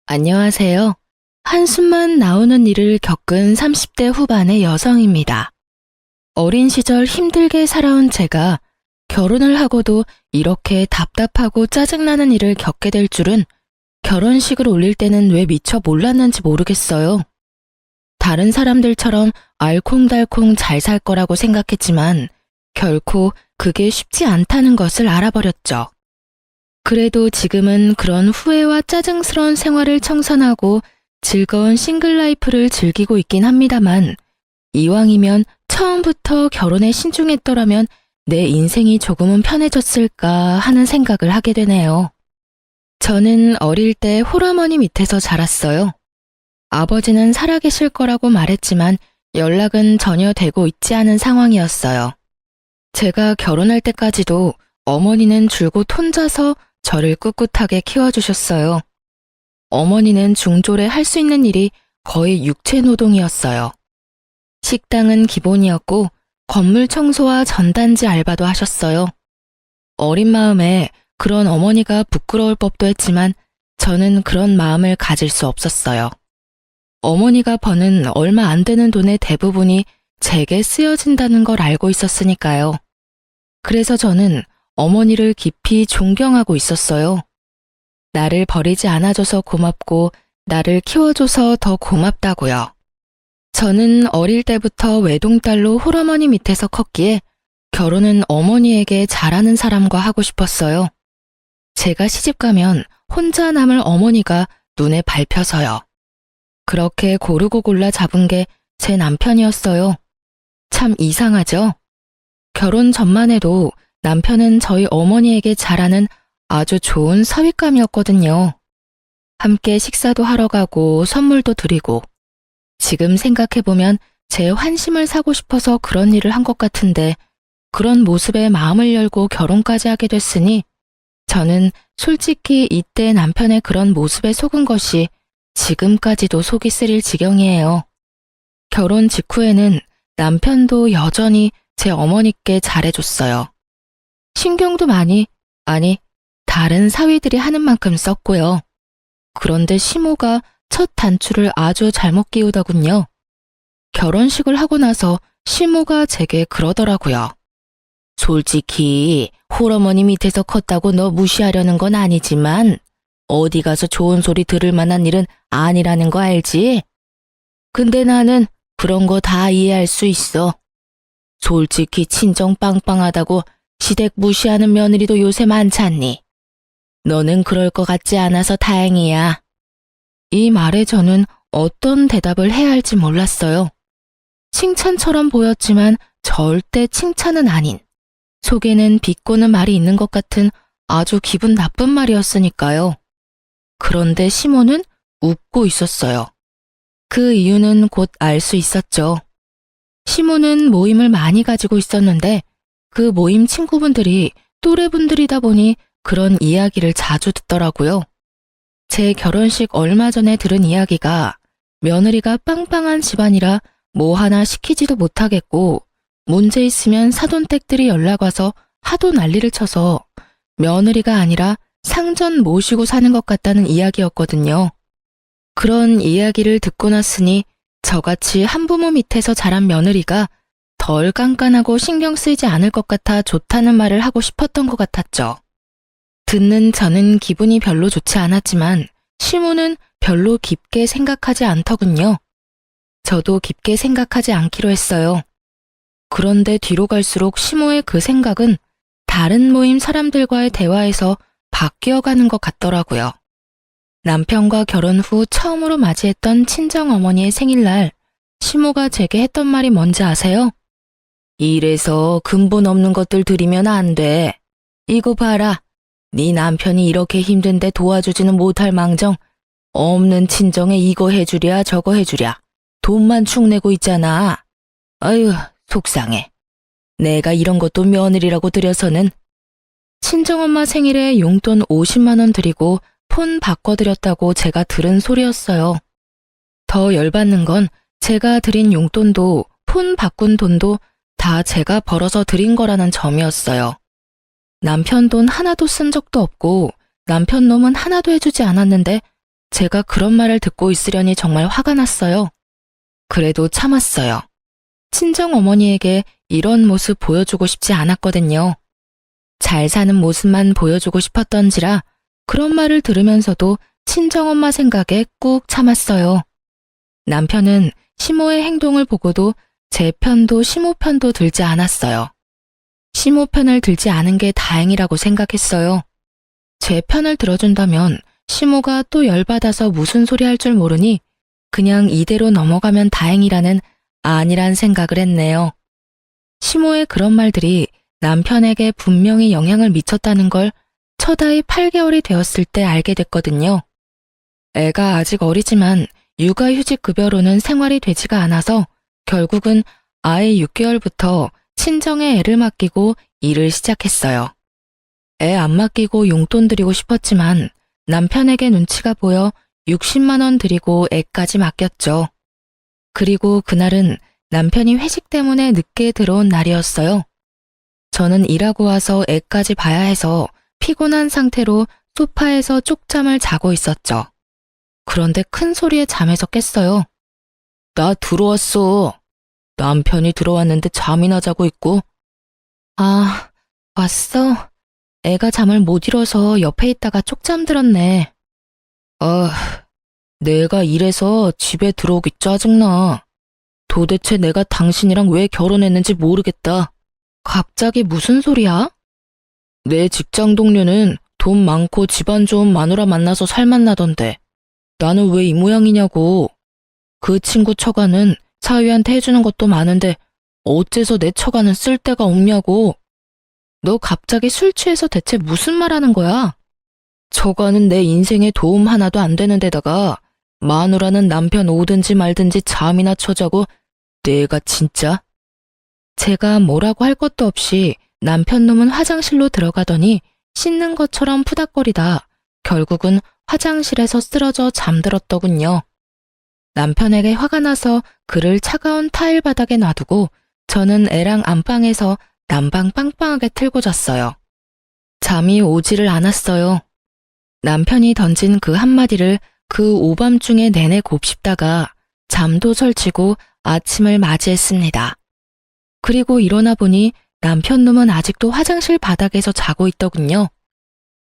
안녕하세요. 한숨만 나오는 일을 겪은 30대 후반의 여성입니다. 어린 시절 힘들게 살아온 제가 결혼을 하고도 이렇게 답답하고 짜증나는 일을 겪게 될 줄은 결혼식을 올릴 때는 왜 미처 몰랐는지 모르겠어요. 다른 사람들처럼 알콩달콩 잘 살 거라고 생각했지만 결코 그게 쉽지 않다는 것을 알아버렸죠. 그래도 지금은 그런 후회와 짜증스러운 생활을 청산하고 즐거운 싱글 라이프를 즐기고 있긴 합니다만, 이왕이면 처음부터 결혼에 신중했더라면 내 인생이 조금은 편해졌을까 하는 생각을 하게 되네요. 저는 어릴 때 홀어머니 밑에서 자랐어요. 아버지는 살아계실 거라고 말했지만 연락은 전혀 되고 있지 않은 상황이었어요. 제가 결혼할 때까지도 어머니는 줄곧 혼자서 저를 꿋꿋하게 키워주셨어요. 어머니는 중졸에 할 수 있는 일이 거의 육체 노동이었어요. 식당은 기본이었고 건물 청소와 전단지 알바도 하셨어요. 어린 마음에 그런 어머니가 부끄러울 법도 했지만 저는 그런 마음을 가질 수 없었어요. 어머니가 버는 얼마 안 되는 돈의 대부분이 제게 쓰여진다는 걸 알고 있었으니까요. 그래서 저는 어머니를 깊이 존경하고 있었어요. 나를 버리지 않아줘서 고맙고 나를 키워줘서 더 고맙다고요. 저는 어릴 때부터 외동딸로 홀어머니 밑에서 컸기에 결혼은 어머니에게 잘하는 사람과 하고 싶었어요. 제가 시집가면 혼자 남을 어머니가 눈에 밟혀서요. 그렇게 고르고 골라 잡은 게 제 남편이었어요. 참 이상하죠? 결혼 전만 해도 남편은 저희 어머니에게 잘하는 아주 좋은 사윗감이었거든요. 함께 식사도 하러 가고 선물도 드리고, 지금 생각해보면 제 환심을 사고 싶어서 그런 일을 한 것 같은데 그런 모습에 마음을 열고 결혼까지 하게 됐으니 저는 솔직히 이때 남편의 그런 모습에 속은 것이 지금까지도 속이 쓰릴 지경이에요. 결혼 직후에는 남편도 여전히 제 어머니께 잘해줬어요. 신경도 많이, 아니, 다른 사위들이 하는 만큼 썼고요. 그런데 시모가 첫 단추를 아주 잘못 끼우더군요. 결혼식을 하고 나서 시모가 제게 그러더라고요. 솔직히 홀어머니 밑에서 컸다고 너 무시하려는 건 아니지만 어디 가서 좋은 소리 들을 만한 일은 아니라는 거 알지? 근데 나는 그런 거 다 이해할 수 있어. 솔직히 친정 빵빵하다고 시댁 무시하는 며느리도 요새 많잖니. 너는 그럴 것 같지 않아서 다행이야. 이 말에 저는 어떤 대답을 해야 할지 몰랐어요. 칭찬처럼 보였지만 절대 칭찬은 아닌, 속에는 비꼬는 말이 있는 것 같은 아주 기분 나쁜 말이었으니까요. 그런데 시모는 웃고 있었어요. 그 이유는 곧 알 수 있었죠. 시모는 모임을 많이 가지고 있었는데 그 모임 친구분들이 또래분들이다 보니 그런 이야기를 자주 듣더라고요. 제 결혼식 얼마 전에 들은 이야기가 며느리가 빵빵한 집안이라 뭐 하나 시키지도 못하겠고 문제 있으면 사돈댁들이 연락 와서 하도 난리를 쳐서 며느리가 아니라 상전 모시고 사는 것 같다는 이야기였거든요. 그런 이야기를 듣고 났으니 저같이 한부모 밑에서 자란 며느리가 덜 깐깐하고 신경 쓰이지 않을 것 같아 좋다는 말을 하고 싶었던 것 같았죠. 듣는 저는 기분이 별로 좋지 않았지만 시모는 별로 깊게 생각하지 않더군요. 저도 깊게 생각하지 않기로 했어요. 그런데 뒤로 갈수록 시모의 그 생각은 다른 모임 사람들과의 대화에서 바뀌어가는 것 같더라고요. 남편과 결혼 후 처음으로 맞이했던 친정어머니의 생일날 시모가 제게 했던 말이 뭔지 아세요? 이래서 근본 없는 것들 드리면 안 돼. 이거 봐라. 네 남편이 이렇게 힘든데 도와주지는 못할 망정 없는 친정에 이거 해주랴 저거 해주랴 돈만 축내고 있잖아. 아유 속상해. 내가 이런 것도 며느리라고 드려서는. 친정엄마 생일에 용돈 50만 원 드리고 폰 바꿔드렸다고 제가 들은 소리였어요. 더 열받는 건 제가 드린 용돈도 폰 바꾼 돈도 다 제가 벌어서 드린 거라는 점이었어요. 남편 돈 하나도 쓴 적도 없고 남편 놈은 하나도 해주지 않았는데 제가 그런 말을 듣고 있으려니 정말 화가 났어요. 그래도 참았어요. 친정 어머니에게 이런 모습 보여주고 싶지 않았거든요. 잘 사는 모습만 보여주고 싶었던지라 그런 말을 들으면서도 친정엄마 생각에 꾹 참았어요. 남편은 시모의 행동을 보고도 제 편도 시모 편도 들지 않았어요. 시모 편을 들지 않은 게 다행이라고 생각했어요. 제 편을 들어준다면 시모가 또 열받아서 무슨 소리 할 줄 모르니 그냥 이대로 넘어가면 다행이라는 안일한 생각을 했네요. 시모의 그런 말들이 남편에게 분명히 영향을 미쳤다는 걸 첫 아이 8개월이 되었을 때 알게 됐거든요. 애가 아직 어리지만 육아휴직 급여로는 생활이 되지가 않아서 결국은 아이 6개월부터 친정에 애를 맡기고 일을 시작했어요. 애 안 맡기고 용돈 드리고 싶었지만 남편에게 눈치가 보여 60만 원 드리고 애까지 맡겼죠. 그리고 그날은 남편이 회식 때문에 늦게 들어온 날이었어요. 저는 일하고 와서 애까지 봐야 해서 피곤한 상태로 소파에서 쪽잠을 자고 있었죠. 그런데 큰 소리에 잠에서 깼어요. 나 들어왔어. 남편이 들어왔는데 잠이나 자고 있고. 아, 왔어? 애가 잠을 못 이뤄서 옆에 있다가 쪽잠 들었네. 내가 이래서 집에 들어오기 짜증나. 도대체 내가 당신이랑 왜 결혼했는지 모르겠다. 갑자기 무슨 소리야? 내 직장 동료는 돈 많고 집안 좋은 마누라 만나서 살맛나던데 나는 왜 이 모양이냐고. 그 친구 처가는 사위한테 해주는 것도 많은데 어째서 내 처가는 쓸 데가 없냐고. 너 갑자기 술 취해서 대체 무슨 말 하는 거야? 처가는 내 인생에 도움 하나도 안 되는 데다가 마누라는 남편 오든지 말든지 잠이나 쳐자고. 내가 진짜. 제가 뭐라고 할 것도 없이 남편 놈은 화장실로 들어가더니 씻는 것처럼 푸닥거리다 결국은 화장실에서 쓰러져 잠들었더군요. 남편에게 화가 나서 그를 차가운 타일 바닥에 놔두고 저는 애랑 안방에서 난방 빵빵하게 틀고 잤어요. 잠이 오지를 않았어요. 남편이 던진 그 한마디를 그 오밤중에 내내 곱씹다가 잠도 설치고 아침을 맞이했습니다. 그리고 일어나 보니 남편 놈은 아직도 화장실 바닥에서 자고 있더군요.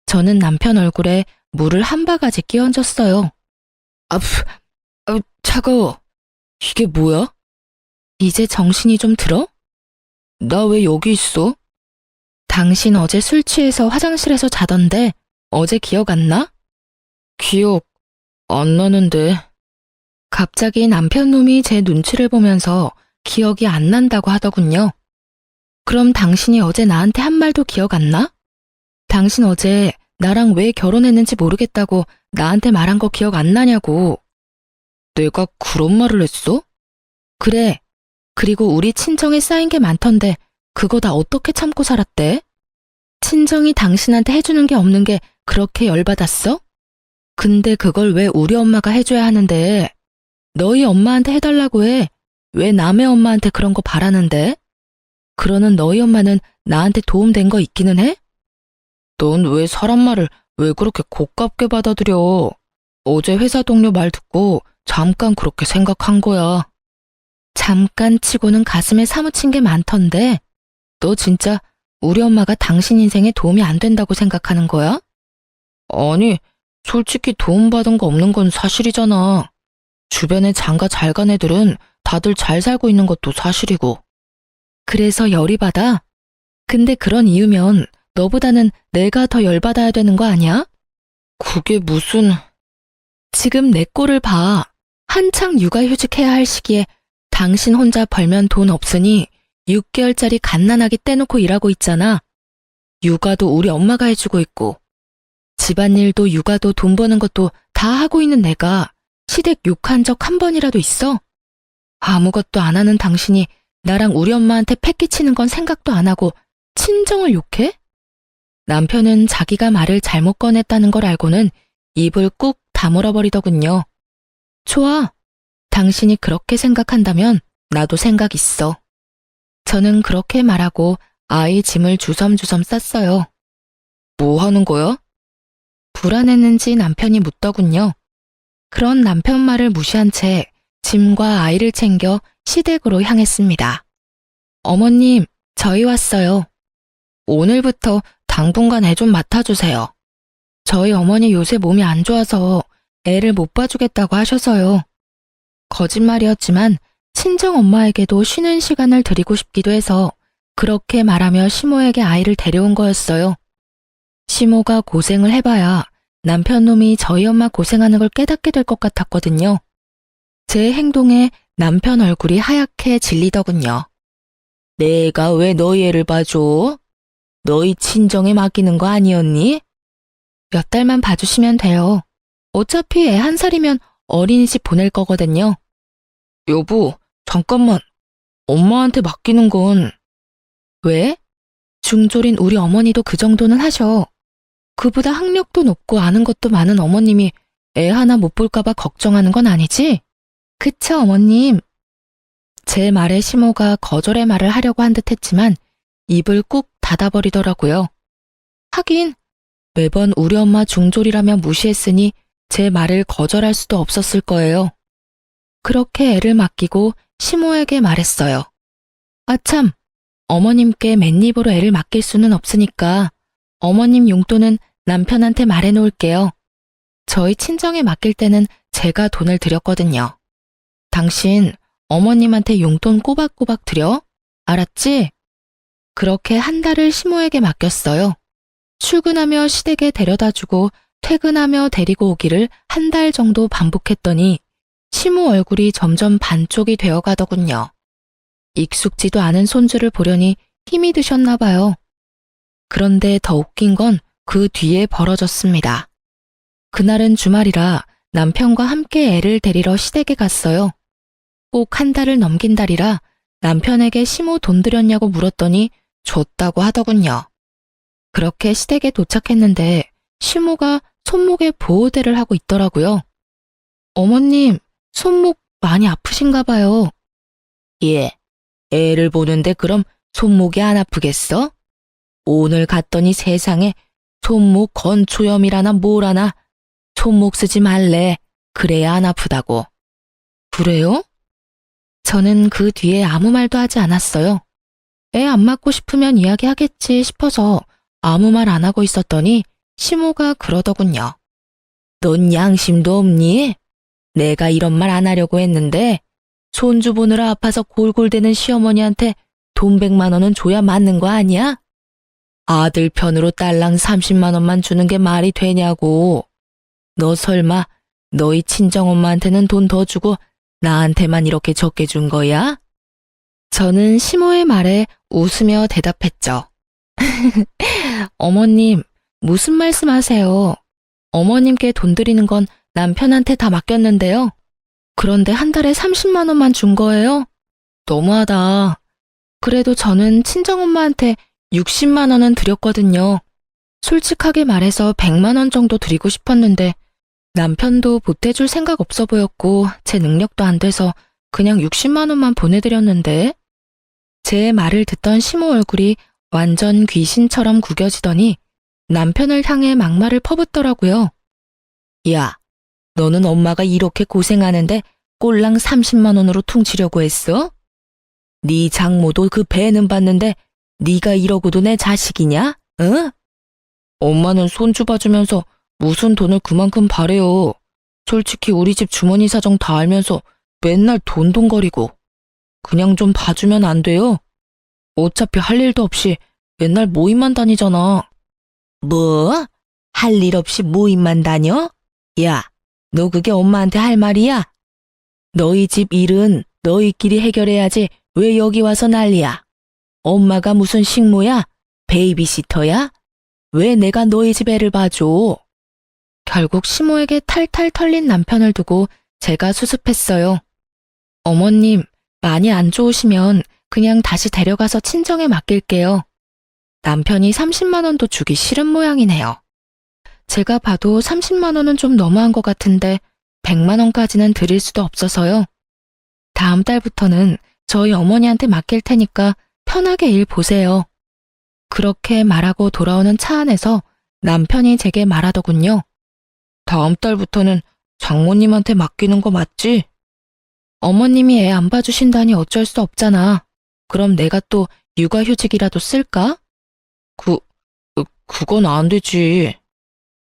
저는 남편 얼굴에 물을 한 바가지 끼얹었어요. 차가워. 이게 뭐야? 이제 정신이 좀 들어? 나 왜 여기 있어? 당신 어제 술 취해서 화장실에서 자던데 어제 기억 안 나? 기억 안 나는데. 갑자기 남편 놈이 제 눈치를 보면서 기억이 안 난다고 하더군요. 그럼 당신이 어제 나한테 한 말도 기억 안 나? 당신 어제 나랑 왜 결혼했는지 모르겠다고 나한테 말한 거 기억 안 나냐고. 내가 그런 말을 했어? 그래. 그리고 우리 친정에 쌓인 게 많던데 그거 다 어떻게 참고 살았대? 친정이 당신한테 해주는 게 없는 게 그렇게 열받았어? 근데 그걸 왜 우리 엄마가 해줘야 하는데? 너희 엄마한테 해달라고 해. 왜 남의 엄마한테 그런 거 바라는데? 그러는 너희 엄마는 나한테 도움된 거 있기는 해? 넌 왜 사람 말을 왜 그렇게 고깝게 받아들여? 어제 회사 동료 말 듣고 잠깐 그렇게 생각한 거야. 잠깐 치고는 가슴에 사무친 게 많던데 너 진짜 우리 엄마가 당신 인생에 도움이 안 된다고 생각하는 거야? 아니, 솔직히 도움받은 거 없는 건 사실이잖아. 주변에 장가 잘 간 애들은 다들 잘 살고 있는 것도 사실이고. 그래서 열이 받아? 근데 그런 이유면 너보다는 내가 더 열받아야 되는 거 아니야? 그게 무슨... 지금 내 꼴을 봐. 한창 육아휴직해야 할 시기에 당신 혼자 벌면 돈 없으니 6개월짜리 갓난아기 떼놓고 일하고 있잖아. 육아도 우리 엄마가 해주고 있고 집안일도 육아도 돈 버는 것도 다 하고 있는 내가 시댁 욕한 적 한 번이라도 있어? 아무것도 안 하는 당신이 나랑 우리 엄마한테 패 끼치는 건 생각도 안 하고 친정을 욕해? 남편은 자기가 말을 잘못 꺼냈다는 걸 알고는 입을 꾹 다물어 버리더군요. 좋아. 당신이 그렇게 생각한다면 나도 생각 있어. 저는 그렇게 말하고 아이 짐을 주섬주섬 쌌어요. 뭐 하는 거야? 불안했는지 남편이 묻더군요. 그런 남편 말을 무시한 채 짐과 아이를 챙겨 시댁으로 향했습니다. 어머님, 저희 왔어요. 오늘부터 당분간 애 좀 맡아주세요. 저희 어머니 요새 몸이 안 좋아서 애를 못 봐주겠다고 하셔서요. 거짓말이었지만 친정 엄마에게도 쉬는 시간을 드리고 싶기도 해서 그렇게 말하며 시모에게 아이를 데려온 거였어요. 시모가 고생을 해봐야 남편 놈이 저희 엄마 고생하는 걸 깨닫게 될 것 같았거든요. 제 행동에 남편 얼굴이 하얗게 질리더군요. 내가 왜 너희 애를 봐줘? 너희 친정에 맡기는 거 아니었니? 몇 달만 봐주시면 돼요. 어차피 애 1살이면 어린이집 보낼 거거든요. 여보, 잠깐만. 엄마한테 맡기는 건... 왜? 중졸인 우리 어머니도 그 정도는 하셔. 그보다 학력도 높고 아는 것도 많은 어머님이 애 하나 못 볼까봐 걱정하는 건 아니지? 그쵸, 어머님? 제 말에 시모가 거절의 말을 하려고 한 듯 했지만 입을 꾹 닫아버리더라고요. 하긴 매번 우리 엄마 중졸이라며 무시했으니 제 말을 거절할 수도 없었을 거예요. 그렇게 애를 맡기고 시모에게 말했어요. 아참, 어머님께 맨입으로 애를 맡길 수는 없으니까 어머님 용돈은 남편한테 말해놓을게요. 저희 친정에 맡길 때는 제가 돈을 드렸거든요. 당신 어머님한테 용돈 꼬박꼬박 드려? 알았지? 그렇게 1달을 시모에게 맡겼어요. 출근하며 시댁에 데려다주고 퇴근하며 데리고 오기를 1달 정도 반복했더니 시모 얼굴이 점점 반쪽이 되어 가더군요. 익숙지도 않은 손주를 보려니 힘이 드셨나 봐요. 그런데 더 웃긴 건 그 뒤에 벌어졌습니다. 그날은 주말이라 남편과 함께 애를 데리러 시댁에 갔어요. 꼭 1달을 넘긴 달이라 남편에게 시모 돈 드렸냐고 물었더니 줬다고 하더군요. 그렇게 시댁에 도착했는데 시모가 손목에 보호대를 하고 있더라고요. 어머님, 손목 많이 아프신가 봐요. 예, 애를 보는데 그럼 손목이 안 아프겠어? 오늘 갔더니 세상에 손목 건초염이라나 뭐라나 손목 쓰지 말래. 그래야 안 아프다고. 그래요? 저는 그 뒤에 아무 말도 하지 않았어요. 애 안 맞고 싶으면 이야기하겠지 싶어서 아무 말 안 하고 있었더니 시모가 그러더군요. 넌 양심도 없니? 내가 이런 말 안 하려고 했는데 손주 보느라 아파서 골골대는 시어머니한테 돈 100만 원은 줘야 맞는 거 아니야? 아들 편으로 딸랑 30만 원만 주는 게 말이 되냐고. 너 설마 너희 친정엄마한테는 돈 더 주고 나한테만 이렇게 적게 준 거야? 저는 시모의 말에 웃으며 대답했죠. 어머님, 무슨 말씀하세요? 어머님께 돈 드리는 건 남편한테 다 맡겼는데요. 그런데 1달에 30만 원만 준 거예요? 너무하다. 그래도 저는 친정엄마한테 60만 원은 드렸거든요. 솔직하게 말해서 100만 원 정도 드리고 싶었는데 남편도 보태줄 생각 없어 보였고 제 능력도 안 돼서 그냥 60만 원만 보내드렸는데 제 말을 듣던 시모 얼굴이 완전 귀신처럼 구겨지더니 남편을 향해 막말을 퍼붓더라고요. 야, 너는 엄마가 이렇게 고생하는데 꼴랑 30만 원으로 퉁치려고 했어? 네 장모도 그 배는 봤는데 네가 이러고도 내 자식이냐? 응? 엄마는 손주 봐주면서 무슨 돈을 그만큼 바래요. 솔직히 우리 집 주머니 사정 다 알면서 맨날 돈돈거리고. 그냥 좀 봐주면 안 돼요? 어차피 할 일도 없이 맨날 모임만 다니잖아. 뭐? 할 일 없이 모임만 다녀? 야, 너 그게 엄마한테 할 말이야? 너희 집 일은 너희끼리 해결해야지 왜 여기 와서 난리야? 엄마가 무슨 식모야? 베이비시터야? 왜 내가 너희 집 애를 봐줘? 결국 시모에게 탈탈 털린 남편을 두고 제가 수습했어요. 어머님, 많이 안 좋으시면 그냥 다시 데려가서 친정에 맡길게요. 남편이 30만 원도 주기 싫은 모양이네요. 제가 봐도 30만 원은 좀 너무한 것 같은데 100만 원까지는 드릴 수도 없어서요. 다음 달부터는 저희 어머니한테 맡길 테니까 편하게 일 보세요. 그렇게 말하고 돌아오는 차 안에서 남편이 제게 말하더군요. 다음 달부터는 장모님한테 맡기는 거 맞지? 어머님이 애 안 봐주신다니 어쩔 수 없잖아. 그럼 내가 또 육아휴직이라도 쓸까? 그건 안 되지.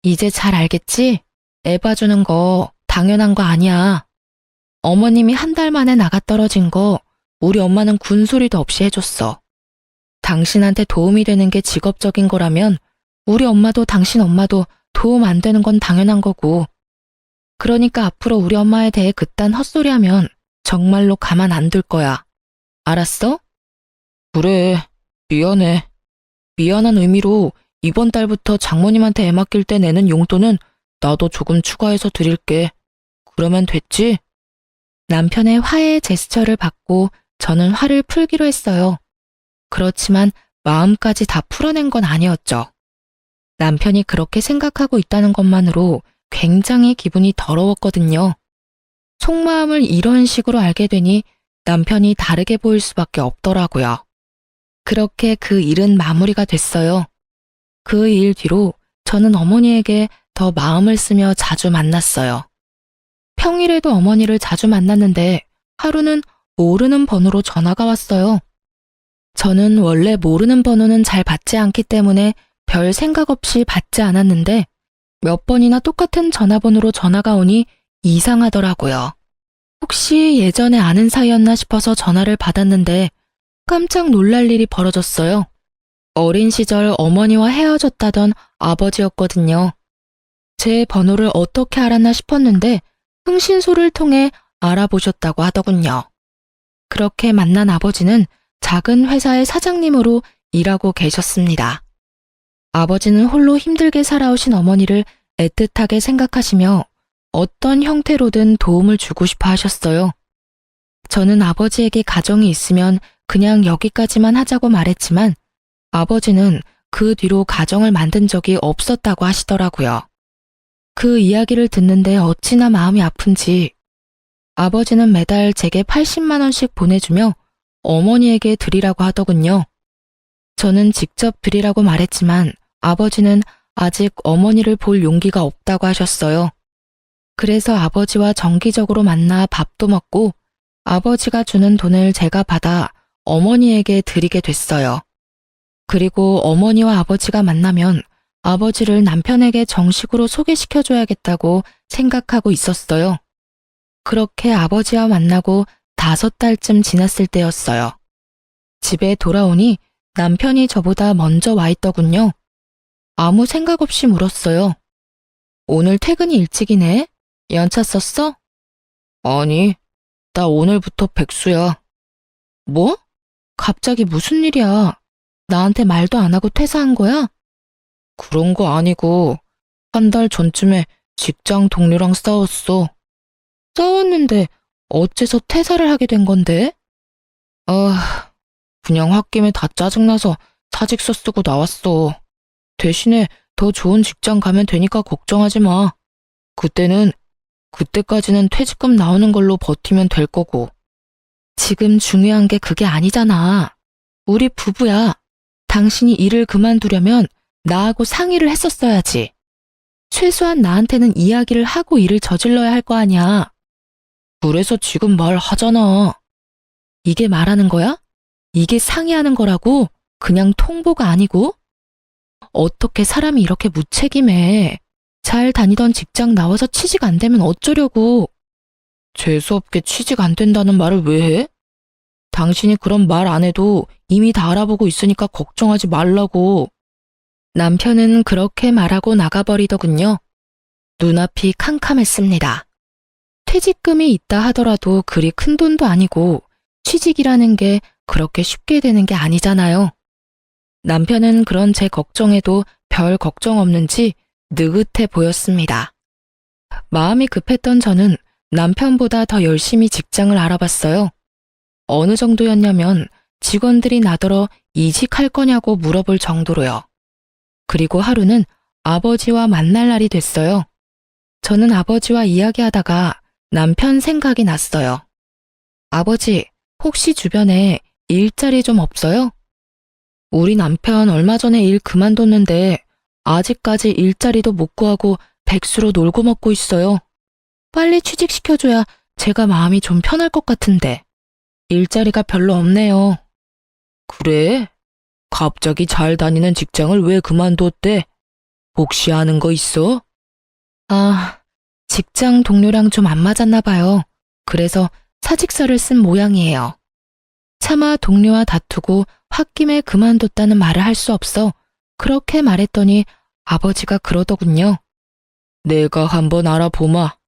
이제 잘 알겠지? 애 봐주는 거 당연한 거 아니야. 어머님이 한 달 만에 나가 떨어진 거 우리 엄마는 군소리도 없이 해줬어. 당신한테 도움이 되는 게 직업적인 거라면 우리 엄마도 당신 엄마도 도움 안 되는 건 당연한 거고. 그러니까 앞으로 우리 엄마에 대해 그딴 헛소리하면 정말로 가만 안 둘 거야. 알았어? 그래, 미안해. 미안한 의미로 이번 달부터 장모님한테 애 맡길 때 내는 용돈은 나도 조금 추가해서 드릴게. 그러면 됐지? 남편의 화해의 제스처를 받고 저는 화를 풀기로 했어요. 그렇지만 마음까지 다 풀어낸 건 아니었죠. 남편이 그렇게 생각하고 있다는 것만으로 굉장히 기분이 더러웠거든요. 속마음을 이런 식으로 알게 되니 남편이 다르게 보일 수밖에 없더라고요. 그렇게 그 일은 마무리가 됐어요. 그 일 뒤로 저는 어머니에게 더 마음을 쓰며 자주 만났어요. 평일에도 어머니를 자주 만났는데 하루는 모르는 번호로 전화가 왔어요. 저는 원래 모르는 번호는 잘 받지 않기 때문에 별 생각 없이 받지 않았는데 몇 번이나 똑같은 전화번호로 전화가 오니 이상하더라고요. 혹시 예전에 아는 사이였나 싶어서 전화를 받았는데 깜짝 놀랄 일이 벌어졌어요. 어린 시절 어머니와 헤어졌다던 아버지였거든요. 제 번호를 어떻게 알았나 싶었는데 흥신소를 통해 알아보셨다고 하더군요. 그렇게 만난 아버지는 작은 회사의 사장님으로 일하고 계셨습니다. 아버지는 홀로 힘들게 살아오신 어머니를 애틋하게 생각하시며 어떤 형태로든 도움을 주고 싶어 하셨어요. 저는 아버지에게 가정이 있으면 그냥 여기까지만 하자고 말했지만 아버지는 그 뒤로 가정을 만든 적이 없었다고 하시더라고요. 그 이야기를 듣는데 어찌나 마음이 아픈지 아버지는 매달 제게 80만 원씩 보내주며 어머니에게 드리라고 하더군요. 저는 직접 드리라고 말했지만 아버지는 아직 어머니를 볼 용기가 없다고 하셨어요. 그래서 아버지와 정기적으로 만나 밥도 먹고 아버지가 주는 돈을 제가 받아 어머니에게 드리게 됐어요. 그리고 어머니와 아버지가 만나면 아버지를 남편에게 정식으로 소개시켜줘야겠다고 생각하고 있었어요. 그렇게 아버지와 만나고 5달쯤 지났을 때였어요. 집에 돌아오니 남편이 저보다 먼저 와 있더군요. 아무 생각 없이 물었어요. 오늘 퇴근이 일찍이네? 연차 썼어? 아니, 나 오늘부터 백수야. 뭐? 갑자기 무슨 일이야? 나한테 말도 안 하고 퇴사한 거야? 그런 거 아니고 한 달 전쯤에 직장 동료랑 싸웠어. 싸웠는데 어째서 퇴사를 하게 된 건데? 그냥 홧김에 다 짜증나서 사직서 쓰고 나왔어. 대신에 더 좋은 직장 가면 되니까 걱정하지 마. 그때까지는 퇴직금 나오는 걸로 버티면 될 거고. 지금 중요한 게 그게 아니잖아. 우리 부부야. 당신이 일을 그만두려면 나하고 상의를 했었어야지. 최소한 나한테는 이야기를 하고 일을 저질러야 할 거 아니야. 그래서 지금 말하잖아. 이게 말하는 거야? 이게 상의하는 거라고? 그냥 통보가 아니고? 어떻게 사람이 이렇게 무책임해. 잘 다니던 직장 나와서 취직 안 되면 어쩌려고. 재수없게 취직 안 된다는 말을 왜 해? 당신이 그런 말 안 해도 이미 다 알아보고 있으니까 걱정하지 말라고. 남편은 그렇게 말하고 나가버리더군요. 눈앞이 캄캄했습니다. 퇴직금이 있다 하더라도 그리 큰 돈도 아니고 취직이라는 게 그렇게 쉽게 되는 게 아니잖아요. 남편은 그런 제 걱정에도 별 걱정 없는지 느긋해 보였습니다. 마음이 급했던 저는 남편보다 더 열심히 직장을 알아봤어요. 어느 정도였냐면 직원들이 나더러 이직할 거냐고 물어볼 정도로요. 그리고 하루는 아버지와 만날 날이 됐어요. 저는 아버지와 이야기하다가 남편 생각이 났어요. 아버지, 혹시 주변에 일자리 좀 없어요? 우리 남편 얼마 전에 일 그만뒀는데 아직까지 일자리도 못 구하고 백수로 놀고 먹고 있어요. 빨리 취직시켜줘야 제가 마음이 좀 편할 것 같은데 일자리가 별로 없네요. 그래? 갑자기 잘 다니는 직장을 왜 그만뒀대? 혹시 아는 거 있어? 아, 직장 동료랑 좀 안 맞았나 봐요. 그래서 사직서를 쓴 모양이에요. 차마 동료와 다투고 홧김에 그만뒀다는 말을 할 수 없어 그렇게 말했더니 아버지가 그러더군요. 내가 한번 알아보마.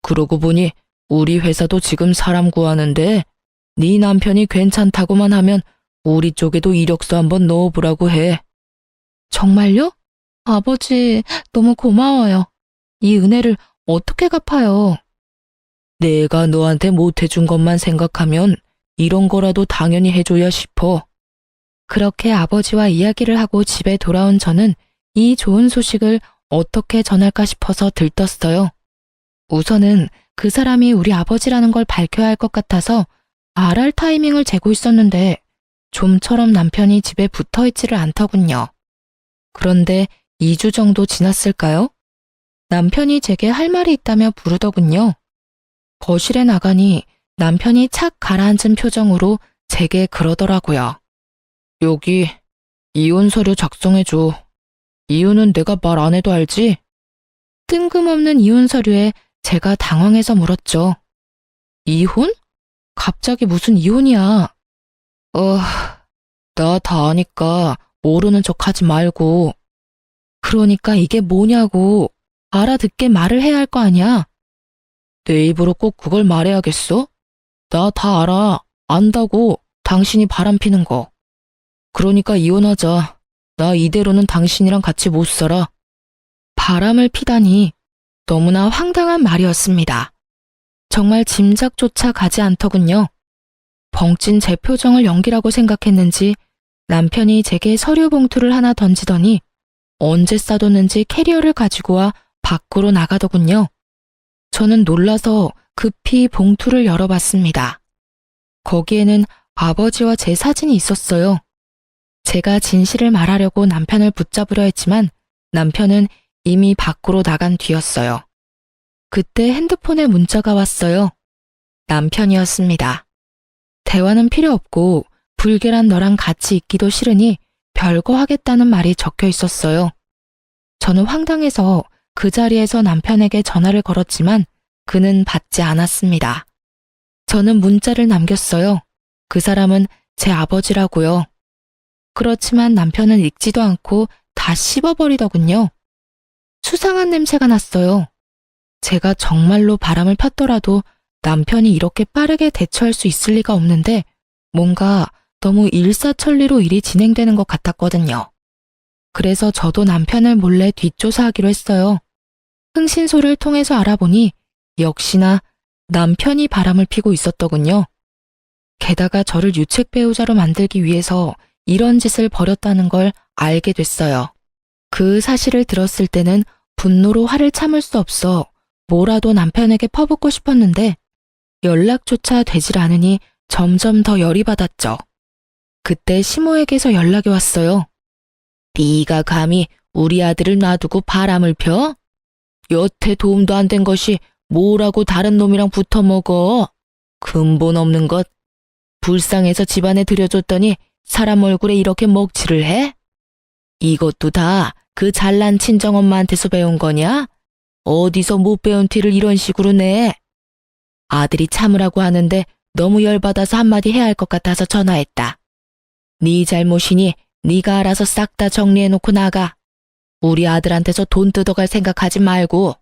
그러고 보니 우리 회사도 지금 사람 구하는데 네 남편이 괜찮다고만 하면 우리 쪽에도 이력서 한번 넣어보라고 해. 정말요? 아버지, 너무 고마워요. 이 은혜를 어떻게 갚아요? 내가 너한테 못해준 것만 생각하면 이런 거라도 당연히 해줘야 싶어. 그렇게 아버지와 이야기를 하고 집에 돌아온 저는 이 좋은 소식을 어떻게 전할까 싶어서 들떴어요. 우선은 그 사람이 우리 아버지라는 걸 밝혀야 할 것 같아서 말할 타이밍을 재고 있었는데 좀처럼 남편이 집에 붙어 있지를 않더군요. 그런데 2주 정도 지났을까요? 남편이 제게 할 말이 있다며 부르더군요. 거실에 나가니 남편이 착 가라앉은 표정으로 제게 그러더라고요. 여기 이혼 서류 작성해줘. 이유는 내가 말 안 해도 알지? 뜬금없는 이혼 서류에 제가 당황해서 물었죠. 이혼? 갑자기 무슨 이혼이야? 나 다 아니까 모르는 척 하지 말고. 그러니까 이게 뭐냐고. 알아듣게 말을 해야 할 거 아니야? 내 입으로 꼭 그걸 말해야겠어? 나 다 알아. 안다고. 당신이 바람피는 거. 그러니까 이혼하자. 나 이대로는 당신이랑 같이 못 살아. 바람을 피다니 너무나 황당한 말이었습니다. 정말 짐작조차 가지 않더군요. 벙찐 제 표정을 연기라고 생각했는지 남편이 제게 서류 봉투를 하나 던지더니 언제 싸뒀는지 캐리어를 가지고 와 밖으로 나가더군요. 저는 놀라서 급히 봉투를 열어봤습니다. 거기에는 아버지와 제 사진이 있었어요. 제가 진실을 말하려고 남편을 붙잡으려 했지만 남편은 이미 밖으로 나간 뒤였어요. 그때 핸드폰에 문자가 왔어요. 남편이었습니다. 대화는 필요 없고 불결한 너랑 같이 있기도 싫으니 별거 하겠다는 말이 적혀 있었어요. 저는 황당해서 그 자리에서 남편에게 전화를 걸었지만 그는 받지 않았습니다. 저는 문자를 남겼어요. 그 사람은 제 아버지라고요. 그렇지만 남편은 읽지도 않고 다 씹어버리더군요. 수상한 냄새가 났어요. 제가 정말로 바람을 폈더라도 남편이 이렇게 빠르게 대처할 수 있을 리가 없는데 뭔가 너무 일사천리로 일이 진행되는 것 같았거든요. 그래서 저도 남편을 몰래 뒷조사하기로 했어요. 흥신소를 통해서 알아보니 역시나 남편이 바람을 피고 있었더군요. 게다가 저를 유책 배우자로 만들기 위해서 이런 짓을 벌였다는 걸 알게 됐어요. 그 사실을 들었을 때는 분노로 화를 참을 수 없어 뭐라도 남편에게 퍼붓고 싶었는데 연락조차 되질 않으니 점점 더 열이 받았죠. 그때 시모에게서 연락이 왔어요. 네가 감히 우리 아들을 놔두고 바람을 펴? 여태 도움도 안 된 것이 뭐라고 다른 놈이랑 붙어 먹어? 근본 없는 것. 불쌍해서 집안에 들여줬더니 사람 얼굴에 이렇게 먹칠을 해? 이것도 다 그 잘난 친정엄마한테서 배운 거냐? 어디서 못 배운 티를 이런 식으로 내? 아들이 참으라고 하는데 너무 열받아서 한마디 해야 할 것 같아서 전화했다. 네 잘못이니 네가 알아서 싹 다 정리해놓고 나가. 우리 아들한테서 돈 뜯어갈 생각하지 말고.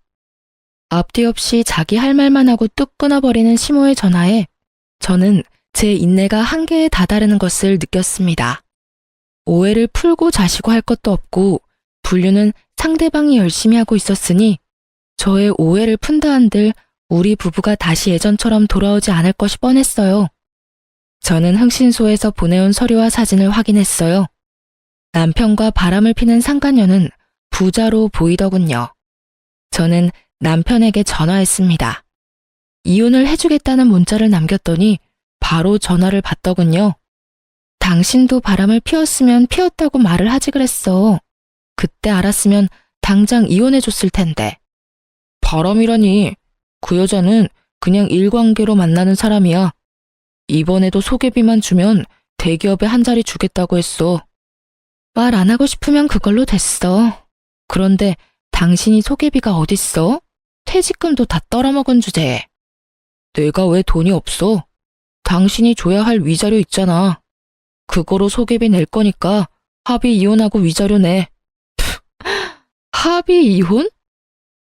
앞뒤 없이 자기 할 말만 하고 뚝 끊어버리는 시모의 전화에 저는 제 인내가 한계에 다다르는 것을 느꼈습니다. 오해를 풀고 자시고 할 것도 없고 분류는 상대방이 열심히 하고 있었으니 저의 오해를 푼다 한들 우리 부부가 다시 예전처럼 돌아오지 않을 것이 뻔했어요. 저는 흥신소에서 보내온 서류와 사진을 확인했어요. 남편과 바람을 피는 상간녀는 부자로 보이더군요. 저는 남편에게 전화했습니다. 이혼을 해주겠다는 문자를 남겼더니 바로 전화를 받더군요. 당신도 바람을 피웠으면 피웠다고 말을 하지 그랬어. 그때 알았으면 당장 이혼해줬을 텐데. 바람이라니, 그 여자는 그냥 일관계로 만나는 사람이야. 이번에도 소개비만 주면 대기업에 한 자리 주겠다고 했어. 말 안 하고 싶으면 그걸로 됐어. 그런데 당신이 소개비가 어딨어? 퇴직금도 다 떨어먹은 주제에. 내가 왜 돈이 없어? 당신이 줘야 할 위자료 있잖아. 그거로 소개비 낼 거니까 합의 이혼하고 위자료 내. 합의 이혼?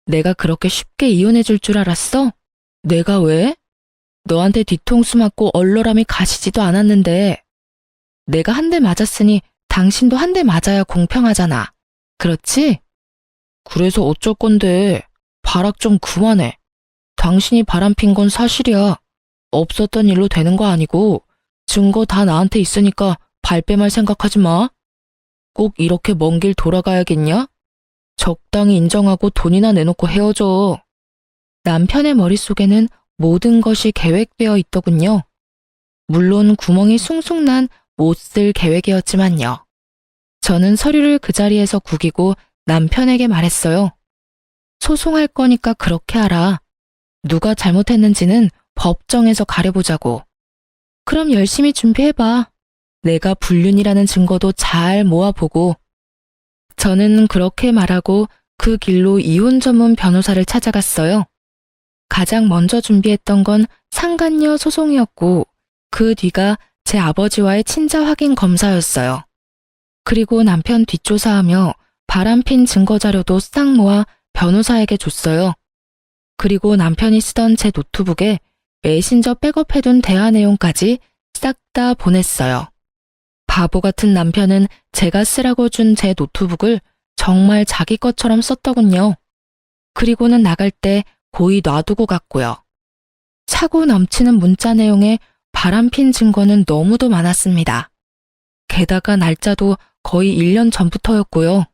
내가 그렇게 쉽게 이혼해 줄 줄 알았어? 내가 왜? 너한테 뒤통수 맞고 얼얼함이 가시지도 않았는데. 내가 한 대 맞았으니 당신도 한 대 맞아야 공평하잖아. 그렇지? 그래서 어쩔 건데. 발악 좀 그만해. 당신이 바람핀 건 사실이야. 없었던 일로 되는 거 아니고 증거 다 나한테 있으니까 발뺌할 생각하지 마. 꼭 이렇게 먼 길 돌아가야겠냐? 적당히 인정하고 돈이나 내놓고 헤어져. 남편의 머릿속에는 모든 것이 계획되어 있더군요. 물론 구멍이 숭숭 난 못 쓸 계획이었지만요. 저는 서류를 그 자리에서 구기고 남편에게 말했어요. 소송할 거니까 그렇게 하라. 누가 잘못했는지는 법정에서 가려보자고. 그럼 열심히 준비해봐. 내가 불륜이라는 증거도 잘 모아보고. 저는 그렇게 말하고 그 길로 이혼 전문 변호사를 찾아갔어요. 가장 먼저 준비했던 건 상간녀 소송이었고 그 뒤가 제 아버지와의 친자 확인 검사였어요. 그리고 남편 뒷조사하며 바람핀 증거자료도 싹 모아 변호사에게 줬어요. 그리고 남편이 쓰던 제 노트북에 메신저 백업해둔 대화 내용까지 싹 다 보냈어요. 바보 같은 남편은 제가 쓰라고 준 제 노트북을 정말 자기 것처럼 썼더군요. 그리고는 나갈 때 고이 놔두고 갔고요. 차고 넘치는 문자 내용에 바람핀 증거는 너무도 많았습니다. 게다가 날짜도 거의 1년 전부터였고요.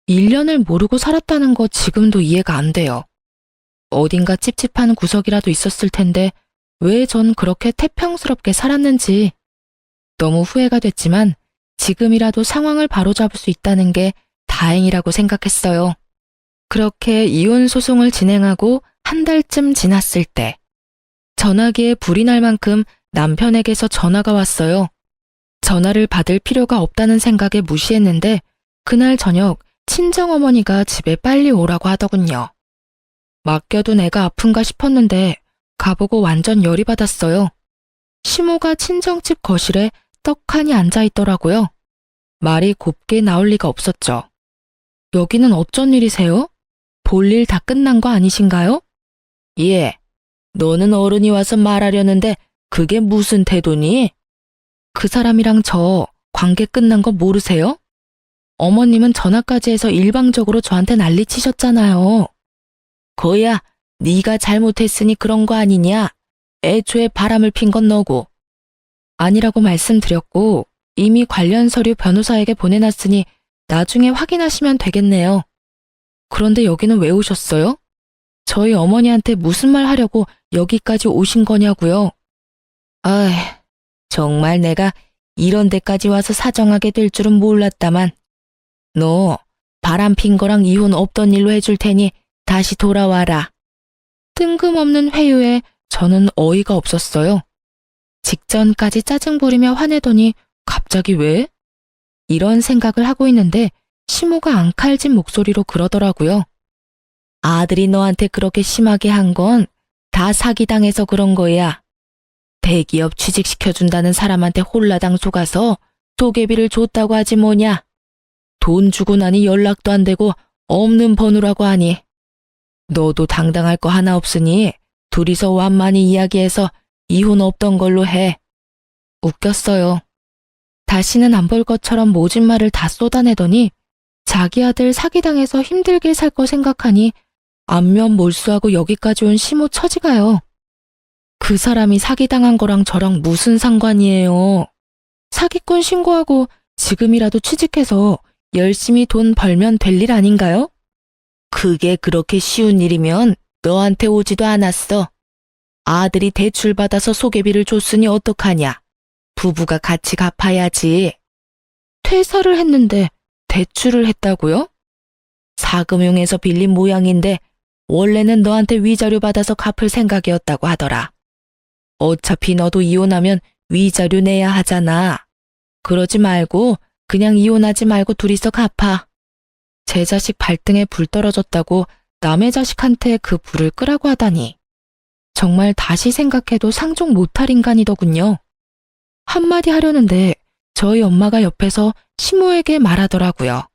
1년을 모르고 살았다는 거 지금도 이해가 안 돼요. 어딘가 찝찝한 구석이라도 있었을 텐데 왜 전 그렇게 태평스럽게 살았는지. 너무 후회가 됐지만 지금이라도 상황을 바로잡을 수 있다는 게 다행이라고 생각했어요. 그렇게 이혼 소송을 진행하고 한 달쯤 지났을 때 전화기에 불이 날 만큼 남편에게서 전화가 왔어요. 전화를 받을 필요가 없다는 생각에 무시했는데 그날 저녁 친정어머니가 집에 빨리 오라고 하더군요. 맡겨둔 애가 아픈가 싶었는데 가보고 완전 열이 받았어요. 시모가 친정집 거실에 떡하니 앉아있더라고요. 말이 곱게 나올 리가 없었죠. 여기는 어쩐 일이세요? 볼일 다 끝난 거 아니신가요? 예. 너는 어른이 와서 말하려는데 그게 무슨 태도니? 그 사람이랑 저 관계 끝난 거 모르세요? 어머님은 전화까지 해서 일방적으로 저한테 난리치셨잖아요. 거야, 네가 잘못했으니 그런 거 아니냐? 애초에 바람을 핀 건 너고. 아니라고 말씀드렸고 이미 관련 서류 변호사에게 보내놨으니 나중에 확인하시면 되겠네요. 그런데 여기는 왜 오셨어요? 저희 어머니한테 무슨 말 하려고 여기까지 오신 거냐고요? 아이, 정말 내가 이런 데까지 와서 사정하게 될 줄은 몰랐다만. 너 바람핀 거랑 이혼 없던 일로 해줄 테니 다시 돌아와라. 뜬금없는 회유에 저는 어이가 없었어요. 직전까지 짜증 부리며 화내더니 갑자기 왜? 이런 생각을 하고 있는데 시모가 앙칼진 목소리로 그러더라고요. 아들이 너한테 그렇게 심하게 한 건 다 사기당해서 그런 거야. 대기업 취직시켜준다는 사람한테 홀라당 속아서 소개비를 줬다고 하지 뭐냐. 돈 주고 나니 연락도 안 되고 없는 번호라고 하니. 너도 당당할 거 하나 없으니 둘이서 완만히 이야기해서 이혼 없던 걸로 해. 웃겼어요. 다시는 안 볼 것처럼 모진 말을 다 쏟아내더니 자기 아들 사기당해서 힘들게 살 거 생각하니 안면 몰수하고 여기까지 온 시모 처지가요. 그 사람이 사기당한 거랑 저랑 무슨 상관이에요. 사기꾼 신고하고 지금이라도 취직해서 열심히 돈 벌면 될 일 아닌가요? 그게 그렇게 쉬운 일이면 너한테 오지도 않았어. 아들이 대출받아서 소개비를 줬으니 어떡하냐. 부부가 같이 갚아야지. 퇴사를 했는데 대출을 했다고요? 사금융에서 빌린 모양인데 원래는 너한테 위자료 받아서 갚을 생각이었다고 하더라. 어차피 너도 이혼하면 위자료 내야 하잖아. 그러지 말고 그냥 이혼하지 말고 둘이서 갚아. 제 자식 발등에 불 떨어졌다고 남의 자식한테 그 불을 끄라고 하다니. 정말 다시 생각해도 상종 못할 인간이더군요. 한마디 하려는데 저희 엄마가 옆에서 시모에게 말하더라고요.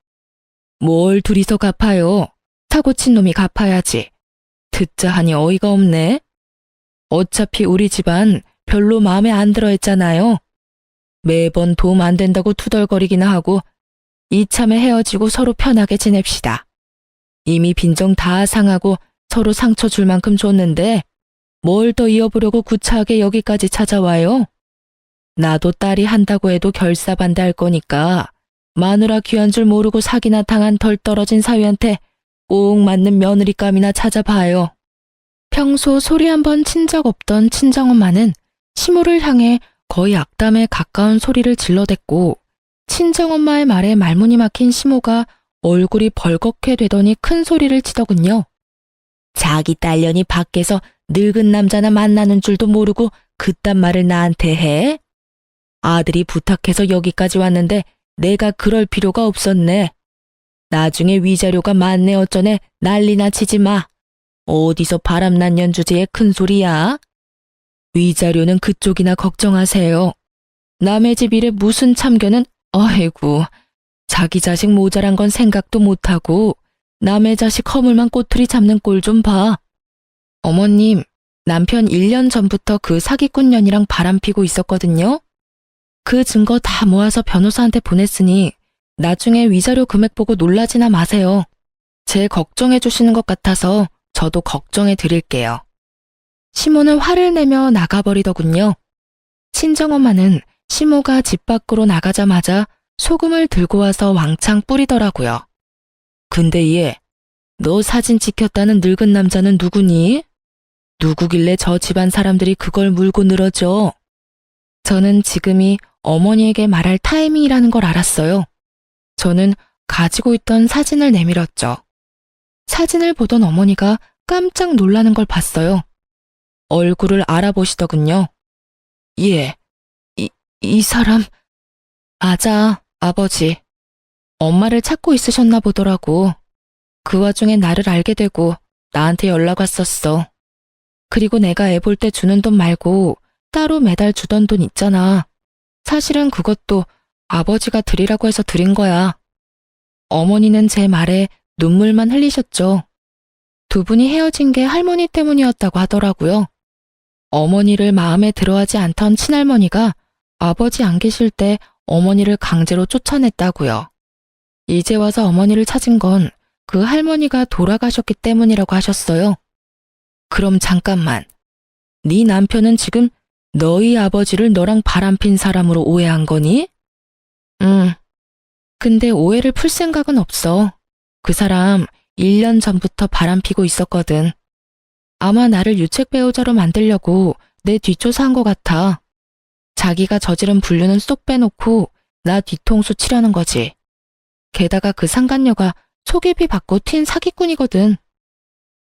뭘 둘이서 갚아요. 사고 친 놈이 갚아야지. 듣자 하니 어이가 없네. 어차피 우리 집안 별로 마음에 안 들어 했잖아요. 매번 도움 안 된다고 투덜거리기나 하고 이참에 헤어지고 서로 편하게 지냅시다. 이미 빈정 다 상하고 서로 상처 줄 만큼 줬는데 뭘 더 이어보려고 구차하게 여기까지 찾아와요? 나도 딸이 한다고 해도 결사반대할 거니까 마누라 귀한 줄 모르고 사기나 당한 덜 떨어진 사위한테 꼭 맞는 며느리감이나 찾아봐요. 평소 소리 한번 친 적 없던 친정엄마는 시모를 향해 거의 악담에 가까운 소리를 질러댔고 친정엄마의 말에 말문이 막힌 시모가 얼굴이 벌겋게 되더니 큰 소리를 치더군요. 자기 딸년이 밖에서 늙은 남자나 만나는 줄도 모르고 그딴 말을 나한테 해? 아들이 부탁해서 여기까지 왔는데 내가 그럴 필요가 없었네. 나중에 위자료가 많네 어쩌네 난리나 치지 마. 어디서 바람난 연주제에 큰 소리야? 위자료는 그쪽이나 걱정하세요. 남의 집 일에 무슨 참견은 아이고 자기 자식 모자란 건 생각도 못하고 남의 자식 허물만 꼬투리 잡는 꼴 좀 봐. 어머님, 남편 1년 전부터 그 사기꾼년이랑 바람피고 있었거든요. 그 증거 다 모아서 변호사한테 보냈으니 나중에 위자료 금액 보고 놀라지나 마세요. 제 걱정해 주시는 것 같아서 저도 걱정해 드릴게요. 시모는 화를 내며 나가버리더군요. 친정엄마는 시모가 집 밖으로 나가자마자 소금을 들고 와서 왕창 뿌리더라고요. 근데 얘, 너 사진 찍혔다는 늙은 남자는 누구니? 누구길래 저 집안 사람들이 그걸 물고 늘어져? 저는 지금이 어머니에게 말할 타이밍이라는 걸 알았어요. 저는 가지고 있던 사진을 내밀었죠. 사진을 보던 어머니가 깜짝 놀라는 걸 봤어요. 얼굴을 알아보시더군요. 예, 이 사람... 맞아, 아버지. 엄마를 찾고 있으셨나 보더라고. 그 와중에 나를 알게 되고 나한테 연락 왔었어. 그리고 내가 애 볼 때 주는 돈 말고 따로 매달 주던 돈 있잖아. 사실은 그것도 아버지가 드리라고 해서 드린 거야. 어머니는 제 말에 눈물만 흘리셨죠. 두 분이 헤어진 게 할머니 때문이었다고 하더라고요. 어머니를 마음에 들어하지 않던 친할머니가 아버지 안 계실 때 어머니를 강제로 쫓아냈다고요. 이제 와서 어머니를 찾은 건 그 할머니가 돌아가셨기 때문이라고 하셨어요. 그럼 잠깐만. 네 남편은 지금 너희 아버지를 너랑 바람핀 사람으로 오해한 거니? 응. 근데 오해를 풀 생각은 없어. 그 사람 1년 전부터 바람피고 있었거든. 아마 나를 유책 배우자로 만들려고 내 뒷조사한 것 같아. 자기가 저지른 불륜은 쏙 빼놓고 나 뒤통수 치려는 거지. 게다가 그 상간녀가 초계비 받고 튄 사기꾼이거든.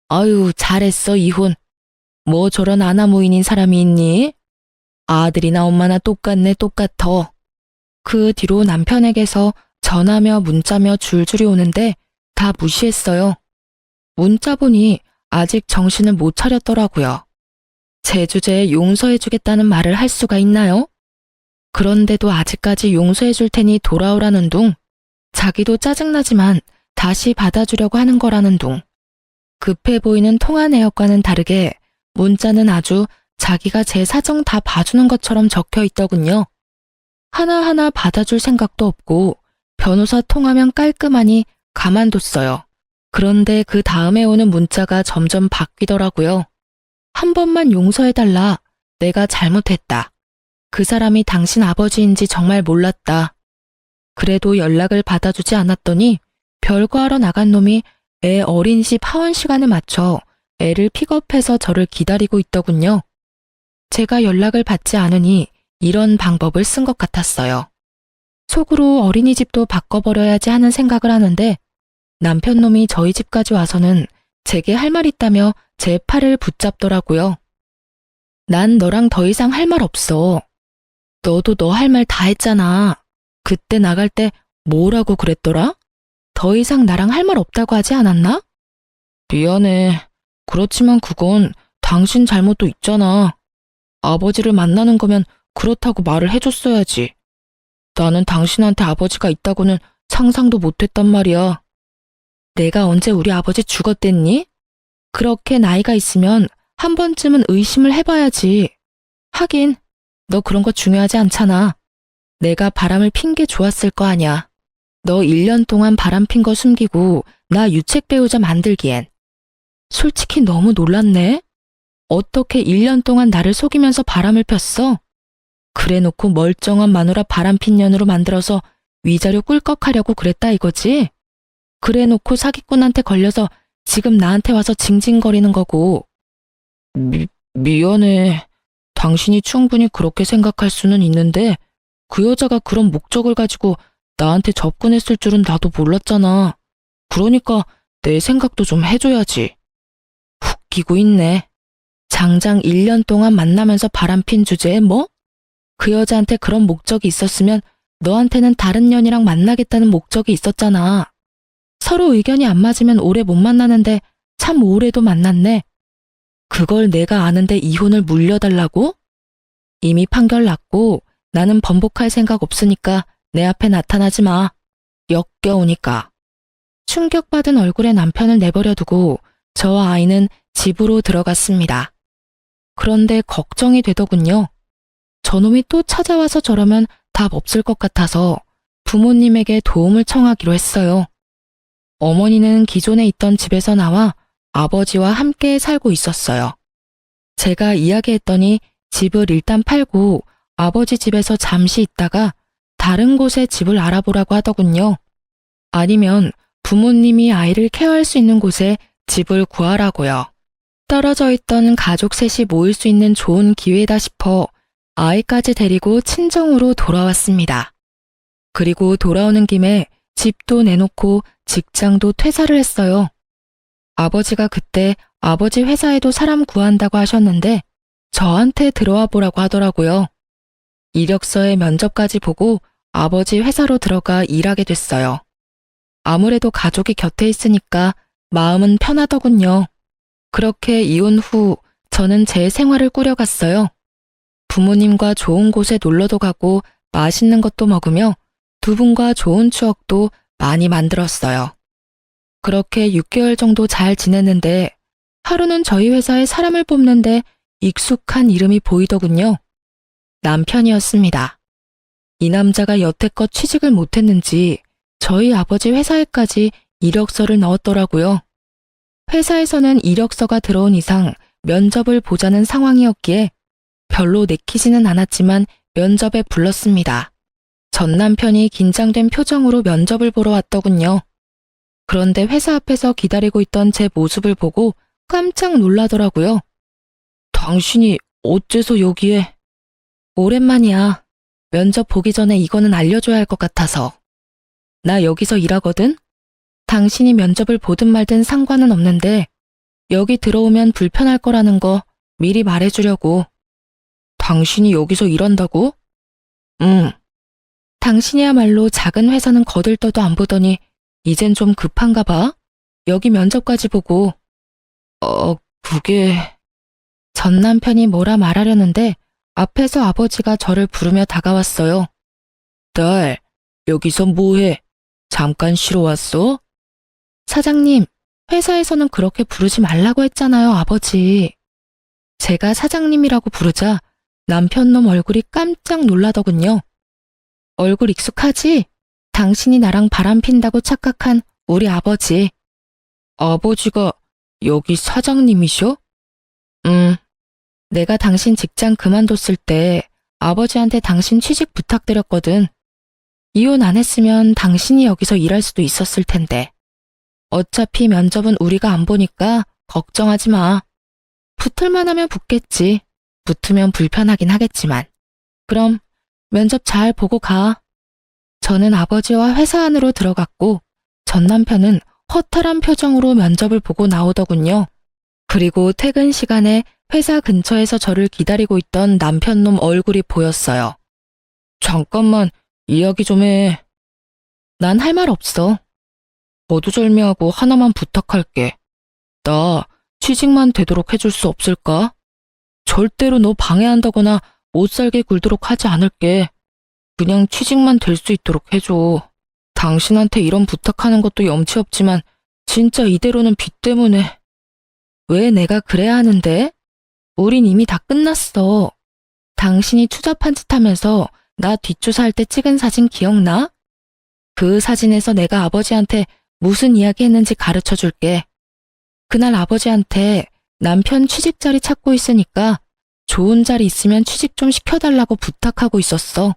아유, 잘했어, 이혼. 뭐 저런 아나무인인 사람이 있니? 아들이나 엄마나 똑같네, 똑같어. 그 뒤로 남편에게서 전화며 문자며 줄줄이 오는데 다 무시했어요. 문자 보니 아직 정신을 못 차렸더라고요. 제 주제에 용서해주겠다는 말을 할 수가 있나요? 그런데도 아직까지 용서해줄 테니 돌아오라는 둥, 자기도 짜증나지만 다시 받아주려고 하는 거라는 둥, 급해 보이는 통화 내역과는 다르게 문자는 아주 자기가 제 사정 다 봐주는 것처럼 적혀 있더군요. 하나하나 받아줄 생각도 없고 변호사 통화면 깔끔하니 가만뒀어요. 그런데 그 다음에 오는 문자가 점점 바뀌더라고요. 한 번만 용서해달라. 내가 잘못했다. 그 사람이 당신 아버지인지 정말 몰랐다. 그래도 연락을 받아주지 않았더니 별거하러 나간 놈이 애 어린이집 하원 시간에 맞춰 애를 픽업해서 저를 기다리고 있더군요. 제가 연락을 받지 않으니 이런 방법을 쓴 것 같았어요. 속으로 어린이집도 바꿔버려야지 하는 생각을 하는데 남편 놈이 저희 집까지 와서는 제게 할 말 있다며 제 팔을 붙잡더라고요. 난 너랑 더 이상 할 말 없어. 너도 너 할 말 다 했잖아. 그때 나갈 때 뭐라고 그랬더라? 더 이상 나랑 할 말 없다고 하지 않았나? 미안해. 그렇지만 그건 당신 잘못도 있잖아. 아버지를 만나는 거면 그렇다고 말을 해줬어야지. 나는 당신한테 아버지가 있다고는 상상도 못했단 말이야. 내가 언제 우리 아버지 죽었댔니? 그렇게 나이가 있으면 한 번쯤은 의심을 해봐야지. 하긴 너 그런 거 중요하지 않잖아. 내가 바람을 핀 게 좋았을 거 아냐. 너 1년 동안 바람 핀 거 숨기고 나 유책 배우자 만들기엔. 솔직히 너무 놀랐네. 어떻게 1년 동안 나를 속이면서 바람을 폈어? 그래놓고 멀쩡한 마누라 바람핀 년으로 만들어서 위자료 꿀꺽하려고 그랬다 이거지? 그래놓고 사기꾼한테 걸려서 지금 나한테 와서 징징거리는 거고. 미안해. 당신이 충분히 그렇게 생각할 수는 있는데 그 여자가 그런 목적을 가지고 나한테 접근했을 줄은 나도 몰랐잖아. 그러니까 내 생각도 좀 해줘야지. 웃기고 있네. 장장 1년 동안 만나면서 바람핀 주제에 뭐? 그 여자한테 그런 목적이 있었으면 너한테는 다른 년이랑 만나겠다는 목적이 있었잖아. 서로 의견이 안 맞으면 오래 못 만나는데 참 오래도 만났네. 그걸 내가 아는데 이혼을 물려달라고? 이미 판결 났고 나는 번복할 생각 없으니까 내 앞에 나타나지 마. 역겨우니까. 충격받은 얼굴에 남편을 내버려두고 저와 아이는 집으로 들어갔습니다. 그런데 걱정이 되더군요. 저놈이 또 찾아와서 저러면 답 없을 것 같아서 부모님에게 도움을 청하기로 했어요. 어머니는 기존에 있던 집에서 나와 아버지와 함께 살고 있었어요. 제가 이야기했더니 집을 일단 팔고 아버지 집에서 잠시 있다가 다른 곳에 집을 알아보라고 하더군요. 아니면 부모님이 아이를 케어할 수 있는 곳에 집을 구하라고요. 떨어져 있던 가족 셋이 모일 수 있는 좋은 기회다 싶어 아이까지 데리고 친정으로 돌아왔습니다. 그리고 돌아오는 김에 집도 내놓고 직장도 퇴사를 했어요. 아버지가 그때 아버지 회사에도 사람 구한다고 하셨는데 저한테 들어와 보라고 하더라고요. 이력서에 면접까지 보고 아버지 회사로 들어가 일하게 됐어요. 아무래도 가족이 곁에 있으니까 마음은 편하더군요. 그렇게 이혼 후 저는 제 생활을 꾸려갔어요. 부모님과 좋은 곳에 놀러도 가고 맛있는 것도 먹으며 두 분과 좋은 추억도 많이 만들었어요. 그렇게 6개월 정도 잘 지냈는데 하루는 저희 회사에 사람을 뽑는데 익숙한 이름이 보이더군요. 남편이었습니다. 이 남자가 여태껏 취직을 못했는지 저희 아버지 회사에까지 이력서를 넣었더라고요. 회사에서는 이력서가 들어온 이상 면접을 보자는 상황이었기에 별로 내키지는 않았지만 면접에 불렀습니다. 전 남편이 긴장된 표정으로 면접을 보러 왔더군요. 그런데 회사 앞에서 기다리고 있던 제 모습을 보고 깜짝 놀라더라고요. 당신이 어째서 여기에? 오랜만이야. 면접 보기 전에 이거는 알려줘야 할 것 같아서. 나 여기서 일하거든? 당신이 면접을 보든 말든 상관은 없는데 여기 들어오면 불편할 거라는 거 미리 말해주려고. 당신이 여기서 일한다고? 응. 당신이야말로 작은 회사는 거들떠도 안 보더니 이젠 좀 급한가 봐? 여기 면접까지 보고. 그게... 전 남편이 뭐라 말하려는데 앞에서 아버지가 저를 부르며 다가왔어요. 딸, 여기서 뭐해? 잠깐 쉬러 왔어? 사장님, 회사에서는 그렇게 부르지 말라고 했잖아요, 아버지. 제가 사장님이라고 부르자 남편놈 얼굴이 깜짝 놀라더군요. 얼굴 익숙하지? 당신이 나랑 바람핀다고 착각한 우리 아버지. 아버지가 여기 사장님이셔? 내가 당신 직장 그만뒀을 때 아버지한테 당신 취직 부탁드렸거든. 이혼 안 했으면 당신이 여기서 일할 수도 있었을 텐데. 어차피 면접은 우리가 안 보니까 걱정하지 마. 붙을만 하면 붙겠지. 붙으면 불편하긴 하겠지만. 그럼 면접 잘 보고 가. 저는 아버지와 회사 안으로 들어갔고 전 남편은 허탈한 표정으로 면접을 보고 나오더군요. 그리고 퇴근 시간에 회사 근처에서 저를 기다리고 있던 남편놈 얼굴이 보였어요. 잠깐만, 이야기 좀 해. 난 할 말 없어. 거두절미하고 하나만 부탁할게. 나 취직만 되도록 해줄 수 없을까? 절대로 너 방해한다거나 못살게 굴도록 하지 않을게. 그냥 취직만 될 수 있도록 해줘. 당신한테 이런 부탁하는 것도 염치 없지만 진짜 이대로는 빚 때문에. 왜 내가 그래야 하는데? 우린 이미 다 끝났어. 당신이 추잡한 짓 하면서 나 뒷조사할 때 찍은 사진 기억나? 그 사진에서 내가 아버지한테 무슨 이야기 했는지 가르쳐 줄게. 그날 아버지한테 남편 취직 자리 찾고 있으니까 좋은 자리 있으면 취직 좀 시켜달라고 부탁하고 있었어.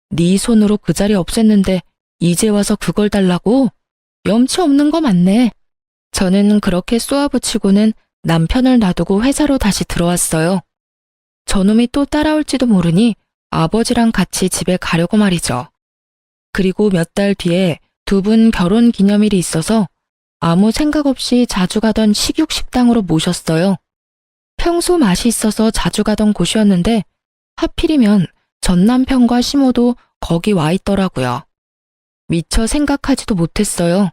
네 손으로 그 자리 없앴는데 이제 와서 그걸 달라고? 염치 없는 거 맞네. 저는 그렇게 쏘아붙이고는 남편을 놔두고 회사로 다시 들어왔어요. 저놈이 또 따라올지도 모르니 아버지랑 같이 집에 가려고 말이죠. 그리고 몇 달 뒤에 두 분 결혼 기념일이 있어서 아무 생각 없이 자주 가던 식육식당으로 모셨어요. 평소 맛이 있어서 자주 가던 곳이었는데 하필이면 전 남편과 시모도 거기 와 있더라고요. 미처 생각하지도 못했어요.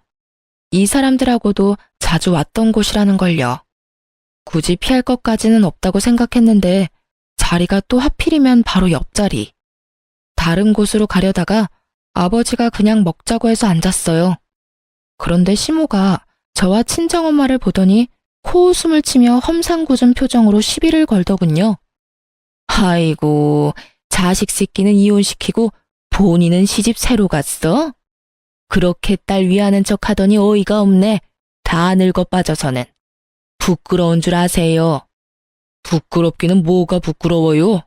이 사람들하고도 자주 왔던 곳이라는 걸요. 굳이 피할 것까지는 없다고 생각했는데 자리가 또 하필이면 바로 옆자리. 다른 곳으로 가려다가 아버지가 그냥 먹자고 해서 앉았어요. 그런데 시모가 저와 친정엄마를 보더니 코웃음을 치며 험상궂은 표정으로 시비를 걸더군요. 아이고, 자식 새끼는 이혼시키고 본인은 시집 새로 갔어? 그렇게 딸 위하는 척 하더니 어이가 없네. 다 늙어 빠져서는. 부끄러운 줄 아세요? 부끄럽기는 뭐가 부끄러워요?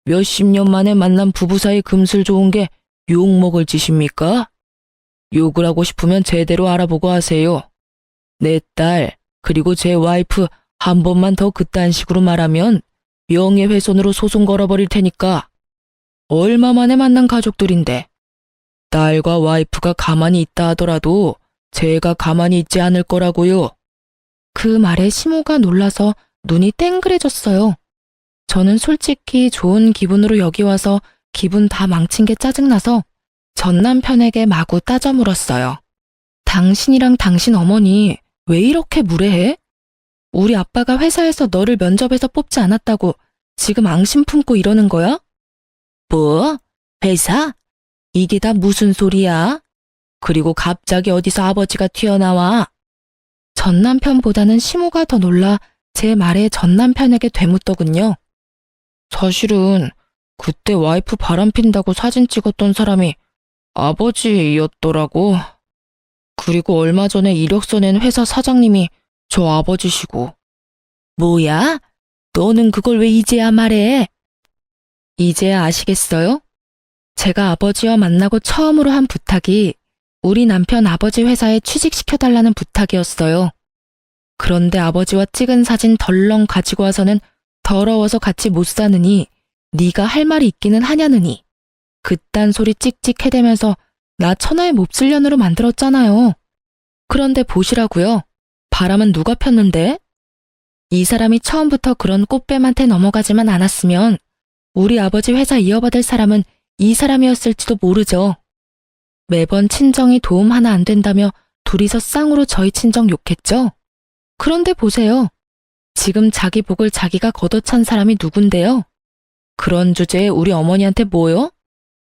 몇십 년 만에 만난 부부 사이 금슬 좋은 게 욕먹을 짓입니까? 욕을 하고 싶으면 제대로 알아보고 하세요. 내 딸, 그리고 제 와이프 한 번만 더 그딴 식으로 말하면 명예훼손으로 소송 걸어버릴 테니까. 얼마 만에 만난 가족들인데 딸과 와이프가 가만히 있다 하더라도 제가 가만히 있지 않을 거라고요. 그 말에 시모가 놀라서 눈이 땡그레졌어요. 저는 솔직히 좋은 기분으로 여기 와서 기분 다 망친 게 짜증나서 전 남편에게 마구 따져 물었어요. 당신이랑 당신 어머니 왜 이렇게 무례해? 우리 아빠가 회사에서 너를 면접에서 뽑지 않았다고 지금 앙심 품고 이러는 거야? 뭐? 회사? 이게 다 무슨 소리야? 그리고 갑자기 어디서 아버지가 튀어나와? 전 남편보다는 시모가 더 놀라 제 말에 전 남편에게 되묻더군요. 사실은 그때 와이프 바람핀다고 사진 찍었던 사람이 아버지였더라고. 그리고 얼마 전에 이력서 낸 회사 사장님이 저 아버지시고. 뭐야? 너는 그걸 왜 이제야 말해? 이제야 아시겠어요? 제가 아버지와 만나고 처음으로 한 부탁이 우리 남편 아버지 회사에 취직시켜달라는 부탁이었어요. 그런데 아버지와 찍은 사진 덜렁 가지고 와서는 더러워서 같이 못 사느니 네가 할 말이 있기는 하냐느니 그딴 소리 찍찍 해대면서 나 천하의 몹쓸년으로 만들었잖아요. 그런데 보시라고요. 바람은 누가 폈는데? 이 사람이 처음부터 그런 꽃뱀한테 넘어가지만 않았으면 우리 아버지 회사 이어받을 사람은 이 사람이었을지도 모르죠. 매번 친정이 도움 하나 안 된다며 둘이서 쌍으로 저희 친정 욕했죠. 그런데 보세요. 지금 자기 복을 자기가 걷어찬 사람이 누군데요? 그런 주제에 우리 어머니한테 뭐요?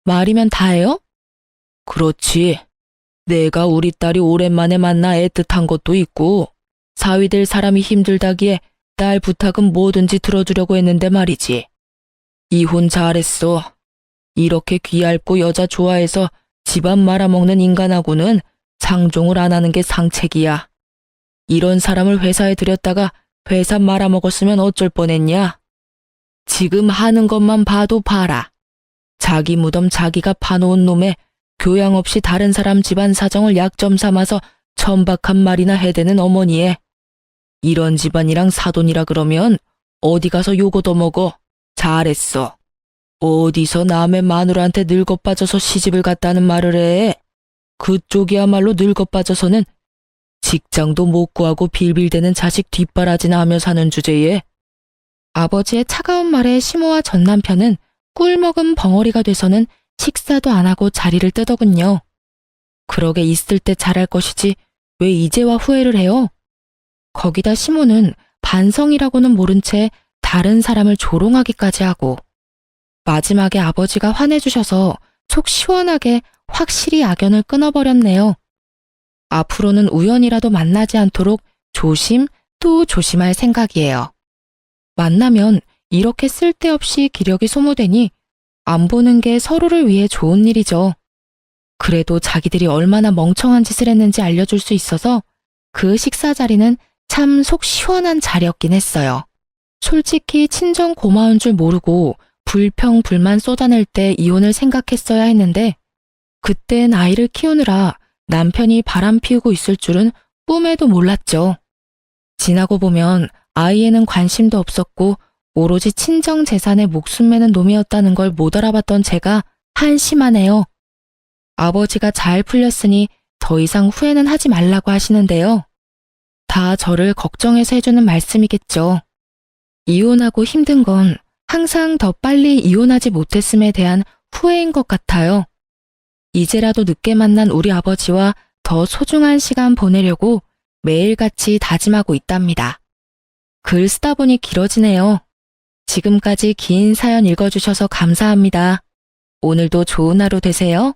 말이면 다예요? 그렇지. 내가 우리 딸이 오랜만에 만나 애틋한 것도 있고 사위 될 사람이 힘들다기에 딸 부탁은 뭐든지 들어주려고 했는데 말이지. 이혼 잘했어. 이렇게 귀얇고 여자 좋아해서 집안 말아먹는 인간하고는 상종을 안 하는 게 상책이야. 이런 사람을 회사에 들였다가 회사 말아먹었으면 어쩔 뻔했냐? 지금 하는 것만 봐도 봐라. 자기 무덤 자기가 파놓은 놈에 교양 없이 다른 사람 집안 사정을 약점 삼아서 천박한 말이나 해대는 어머니에 이런 집안이랑 사돈이라 그러면 어디 가서 욕 얻어먹어. 잘했어. 어디서 남의 마누라한테 늙어 빠져서 시집을 갔다는 말을 해. 그쪽이야말로 늙어 빠져서는 직장도 못 구하고 빌빌대는 자식 뒷바라지나 하며 사는 주제에 아버지의 차가운 말에 시모와 전 남편은 꿀먹은 벙어리가 돼서는 식사도 안 하고 자리를 뜨더군요. 그러게 있을 때 잘할 것이지 왜 이제와 후회를 해요? 거기다 시모는 반성이라고는 모른 채 다른 사람을 조롱하기까지 하고 마지막에 아버지가 화내주셔서 속 시원하게 확실히 악연을 끊어버렸네요. 앞으로는 우연이라도 만나지 않도록 조심 또 조심할 생각이에요. 만나면 이렇게 쓸데없이 기력이 소모되니 안 보는 게 서로를 위해 좋은 일이죠. 그래도 자기들이 얼마나 멍청한 짓을 했는지 알려줄 수 있어서 그 식사 자리는 참 속 시원한 자리였긴 했어요. 솔직히 친정 고마운 줄 모르고 불평 불만 쏟아낼 때 이혼을 생각했어야 했는데 그땐 아이를 키우느라 남편이 바람 피우고 있을 줄은 꿈에도 몰랐죠. 지나고 보면 아이에는 관심도 없었고 오로지 친정 재산에 목숨 매는 놈이었다는 걸 못 알아봤던 제가 한심하네요. 아버지가 잘 풀렸으니 더 이상 후회는 하지 말라고 하시는데요. 다 저를 걱정해서 해주는 말씀이겠죠. 이혼하고 힘든 건 항상 더 빨리 이혼하지 못했음에 대한 후회인 것 같아요. 이제라도 늦게 만난 우리 아버지와 더 소중한 시간 보내려고 매일같이 다짐하고 있답니다. 글 쓰다 보니 길어지네요. 지금까지 긴 사연 읽어주셔서 감사합니다. 오늘도 좋은 하루 되세요.